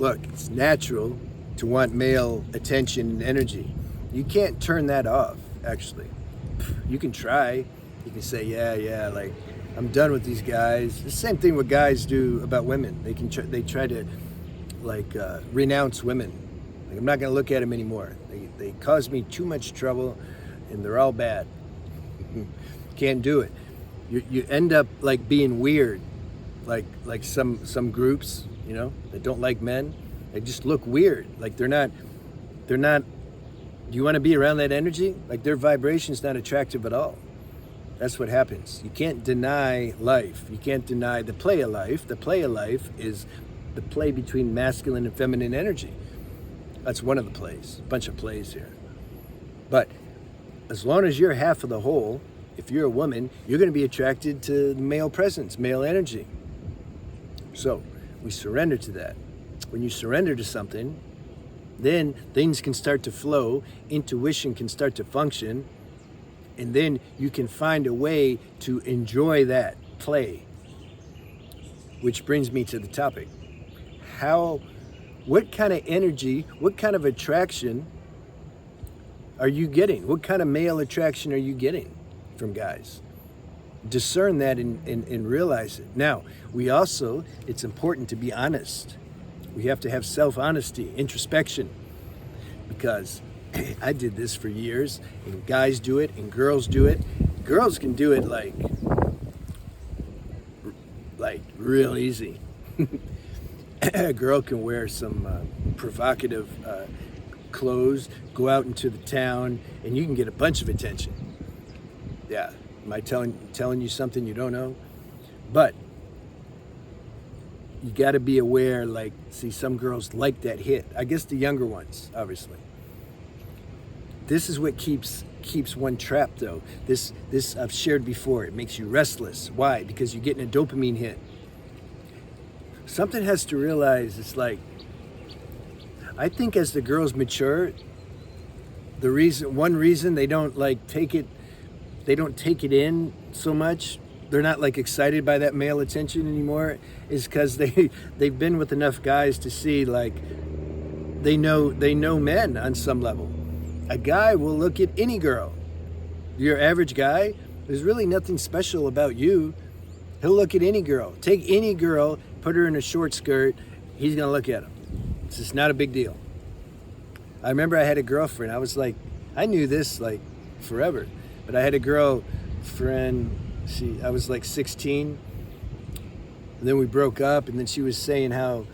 Look, it's natural to want male attention and energy. You can't turn that off, actually. You can try. You can say, yeah, like, I'm done with these guys. The same thing what guys do about women. They try to, like, renounce women. Like, I'm not going to look at them anymore. They cause me too much trouble, and they're all bad. Can't do it. You end up, like, being weird. Like some groups, that don't like men, they just look weird. Like they're not, do you want to be around that energy? Like their vibration's not attractive at all. That's what happens. You can't deny life. You can't deny the play of life. The play of life is the play between masculine and feminine energy. That's one of the plays, a bunch of plays here. But as long as you're half of the whole, if you're a woman, you're going to be attracted to male presence, male energy. So we surrender to that. When you surrender to something, then things can start to flow, intuition can start to function, and then you can find a way to enjoy that play. Which brings me to the topic. What kind of energy, what kind of attraction are you getting? What kind of male attraction are you getting from guys? Discern that and realize it. Now, it's important to be honest. We have to have self-honesty, introspection, because I did this for years, and guys do it, and girls do it. Girls can do it like real easy. A girl can wear some provocative clothes, go out into the town, and you can get a bunch of attention. Yeah. Am I telling you something you don't know? But you got to be aware, some girls like that hit. I guess the younger ones, obviously. This is what keeps one trapped, though. This I've shared before. It makes you restless. Why? Because you're getting a dopamine hit. Something has to realize, I think as the girls mature, one reason they don't take it in so much, they're not excited by that male attention anymore, is because they've been with enough guys to see they know men on some level. A guy will look at any girl. Your average guy, there's really nothing special about you. He'll look at any girl. Take any girl, put her in a short skirt, he's gonna look at them. It's just not a big deal. I remember I had a girlfriend. I knew this forever. But I had a girlfriend, I was 16, and then we broke up, and then she was saying how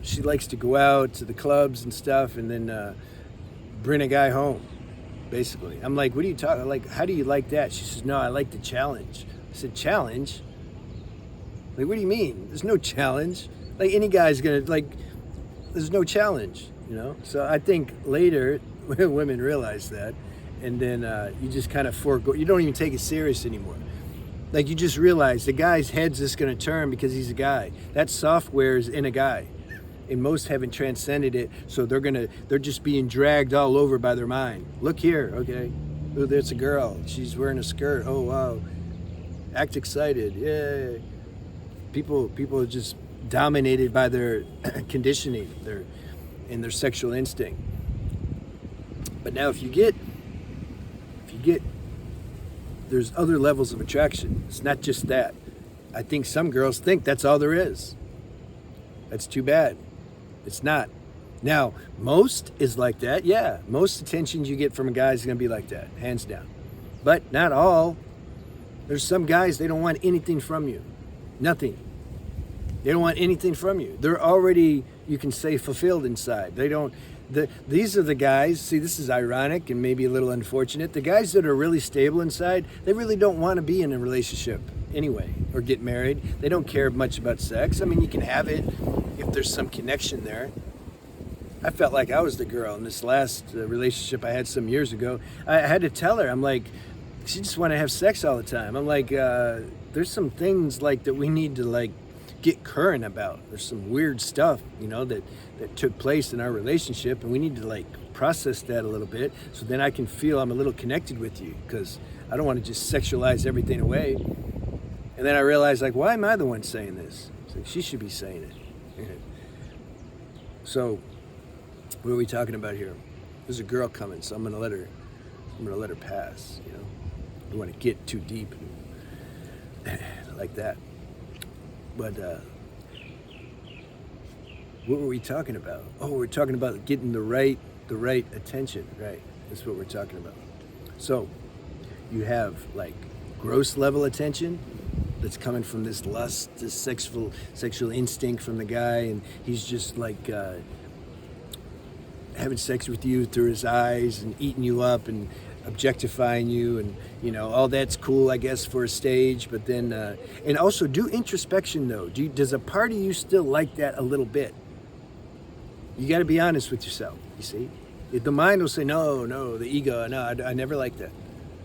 she likes to go out to the clubs and stuff, and then bring a guy home, basically. I'm like, what are you talking, how do you like that? She says, no, I like the challenge. I said, challenge? What do you mean? There's no challenge. Any guy's gonna, there's no challenge, So I think later, women realize that. And then you just kind of forego. You don't even take it serious anymore. You just realize the guy's head's just going to turn because he's a guy. That software is in a guy, and most haven't transcended it. So they're just being dragged all over by their mind. Look here, okay. Oh, there's a girl. She's wearing a skirt. Oh wow. Act excited. Yay. People are just dominated by their conditioning, their sexual instinct. But now, if you get there's other levels of attraction. It's not just that. I think some girls think that's all there is. That's too bad. It's not. Now, most is like that. Yeah, most attention you get from a guy is going to be like that, hands down. But not all. There's some guys, they don't want anything from you. Nothing. They don't want anything from you. They're already, you can say, fulfilled inside. These are the guys, see, this is ironic and maybe a little unfortunate. The guys that are really stable inside, they really don't want to be in a relationship anyway, or get married. They don't care much about sex. I mean, you can have it if there's some connection there. I felt like I was the girl in this last relationship I had some years ago. I had to tell her, I'm like, she just want to have sex all the time. I'm like, there's some things that we need to get current about. There's some weird stuff, that took place in our relationship, and we need to process that a little bit, so then I can feel I'm a little connected with you, because I don't want to just sexualize everything away. And then I realized, why am I the one saying this? She should be saying it. So, what are we talking about here? There's a girl coming, so I'm gonna let her pass. You know, I don't want to get too deep like that. But what were we talking about? Oh, we're talking about getting the right attention. Right, that's what we're talking about. So, you have like gross level attention that's coming from this lust, this sexual instinct from the guy, and he's just like having sex with you through his eyes and eating you up and objectifying you, and you know, all that's cool, I guess, for a stage. But then and also do introspection though. Does a part of you still like that a little bit? You got to be honest with yourself. You see, the mind will say no, the ego, no, I never liked that.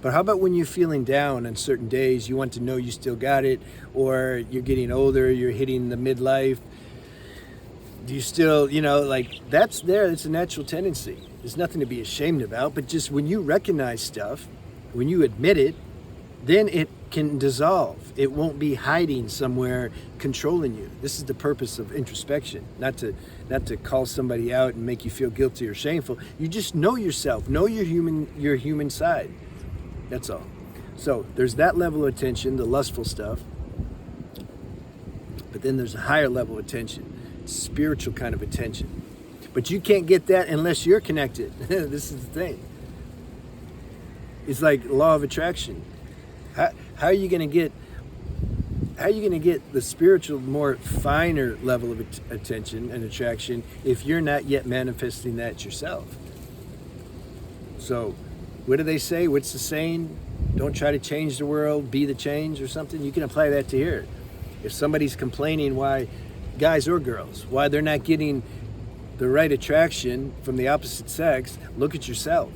But how about when you're feeling down on certain days, you want to know you still got it, or you're getting older, you're hitting the midlife, do you still, you know, like that's there, it's a natural tendency. There's nothing to be ashamed about, but just when you recognize stuff, when you admit it, then it can dissolve. It won't be hiding somewhere controlling you. This is the purpose of introspection, not to call somebody out and make you feel guilty or shameful. You just know yourself, know your human side. That's all. So there's that level of attention, the lustful stuff. But then there's a higher level of attention, spiritual kind of attention. But you can't get that unless you're connected. This is the thing. It's like law of attraction. How are you going to get the spiritual, more finer level of attention and attraction if you're not yet manifesting that yourself? So, what do they say? What's the saying? Don't try to change the world, be the change, or something. You can apply that to here. If somebody's complaining why, guys or girls, why they're not getting the right attraction from the opposite sex, look at yourself.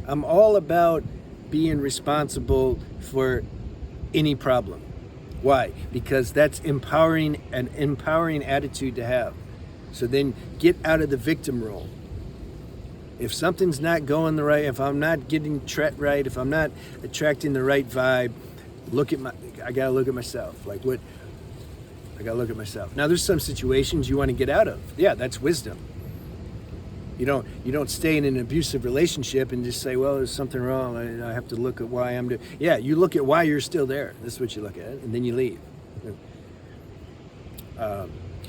I'm all about being responsible for any problem. Why? Because that's an empowering attitude to have. So then get out of the victim role. If something's not going the right, if I'm not getting right, if I'm not attracting the right vibe, I gotta look at myself. Like what? I gotta look at myself. Now there's some situations you want to get out of. Yeah, that's wisdom. You don't stay in an abusive relationship and just say, well, there's something wrong. I have to look at why I'm doing. Yeah, you look at why you're still there. That's what you look at, and then you leave.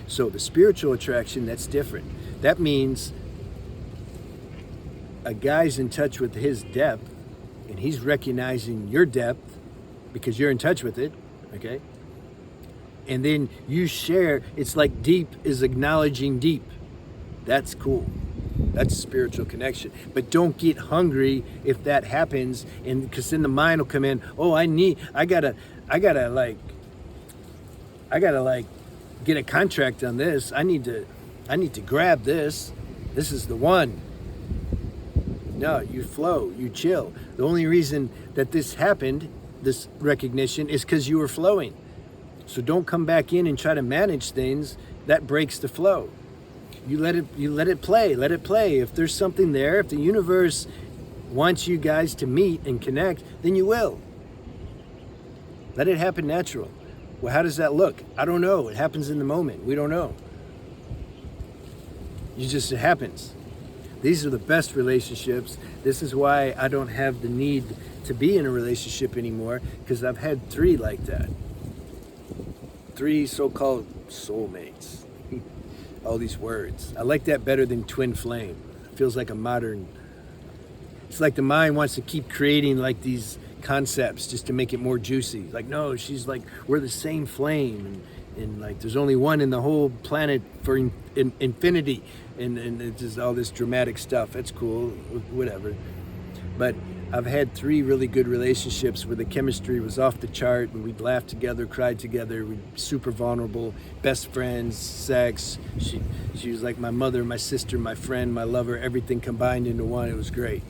So the spiritual attraction, that's different. That means a guy's in touch with his depth, and he's recognizing your depth because you're in touch with it, okay? And then you share, it's like deep is acknowledging deep. That's cool. That's a spiritual connection. But don't get hungry if that happens, and because then the mind will come in, oh, I gotta get a contract on this. I need to grab this. This is the one. No, you flow, you chill. The only reason that this happened, this recognition, is because you were flowing. So don't come back in and try to manage things. That breaks the flow. You let it play. If there's something there, if the universe wants you guys to meet and connect, then you will. Let it happen natural. Well, how does that look? I don't know. It happens in the moment. We don't know. It happens. These are the best relationships. This is why I don't have the need to be in a relationship anymore, because I've had 3 like that. 3 so-called soulmates. All these words. I like that better than twin flame. It feels like a modern... It's like the mind wants to keep creating like these concepts just to make it more juicy. Like, no, she's like, we're the same flame. And like, there's only one in the whole planet for infinity. And it's just all this dramatic stuff. That's cool, whatever. But I've had 3 really good relationships where the chemistry was off the chart, and we'd laugh together, cried together, we'd super vulnerable, best friends, sex. She was like my mother, my sister, my friend, my lover, everything combined into one. It was great.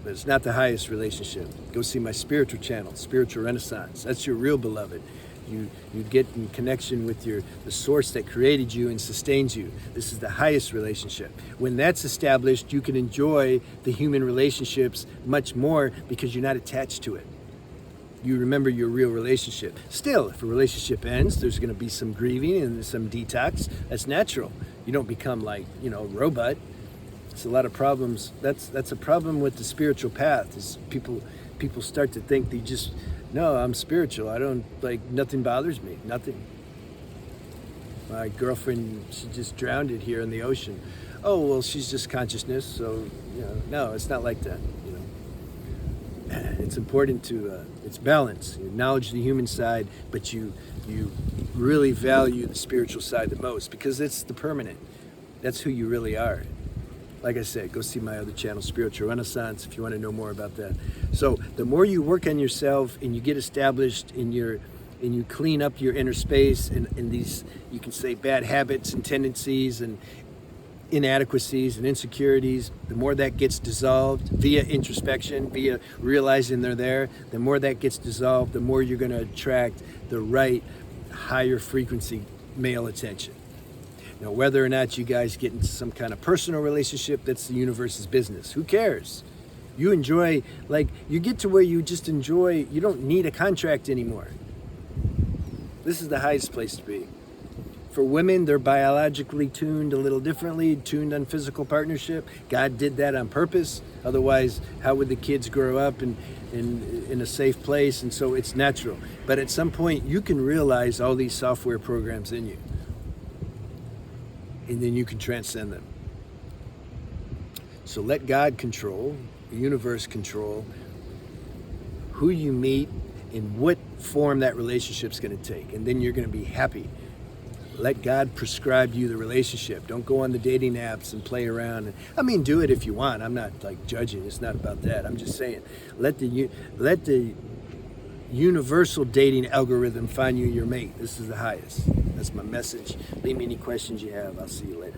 But it's not the highest relationship. Go see my spiritual channel, Spiritual Renaissance. That's your real beloved. You get in connection with the source that created you and sustains you. This is the highest relationship. When that's established, you can enjoy the human relationships much more because you're not attached to it. you remember your real relationship. Still, if a relationship ends, there's going to be some grieving and some detox. That's natural. You don't become like, a robot. It's a lot of problems. That's a problem with the spiritual path. Is people start to think they just, no, I'm spiritual. I don't, nothing bothers me. Nothing. My girlfriend, she just drowned it here in the ocean. Oh, well, she's just consciousness. So, no, it's not like that. It's important to, it's balance. You acknowledge the human side, but you really value the spiritual side the most because it's the permanent. That's who you really are. Like I said, go see my other channel, Spiritual Renaissance, if you want to know more about that. So the more you work on yourself and you get established and you clean up your inner space and these, you can say, bad habits and tendencies and inadequacies and insecurities, the more that gets dissolved via introspection, via realizing they're there, the more that gets dissolved, the more you're going to attract the right higher frequency male attention. Now, whether or not you guys get into some kind of personal relationship, that's the universe's business. Who cares? You enjoy, you get to where you just enjoy, you don't need a contract anymore. This is the highest place to be. For women, they're biologically tuned a little differently, tuned on physical partnership. God did that on purpose. Otherwise, how would the kids grow up in a safe place? And so it's natural. But at some point, you can realize all these software programs in you. And then you can transcend them. So let God control, the universe control, who you meet and what form that relationship's going to take. And then you're going to be happy. Let God prescribe you the relationship. Don't go on the dating apps and play around. I mean, do it if you want. I'm not judging. It's not about that. I'm just saying, let the universal dating algorithm find you your mate. This is the highest. That's my message. Leave me any questions you have. I'll see you later.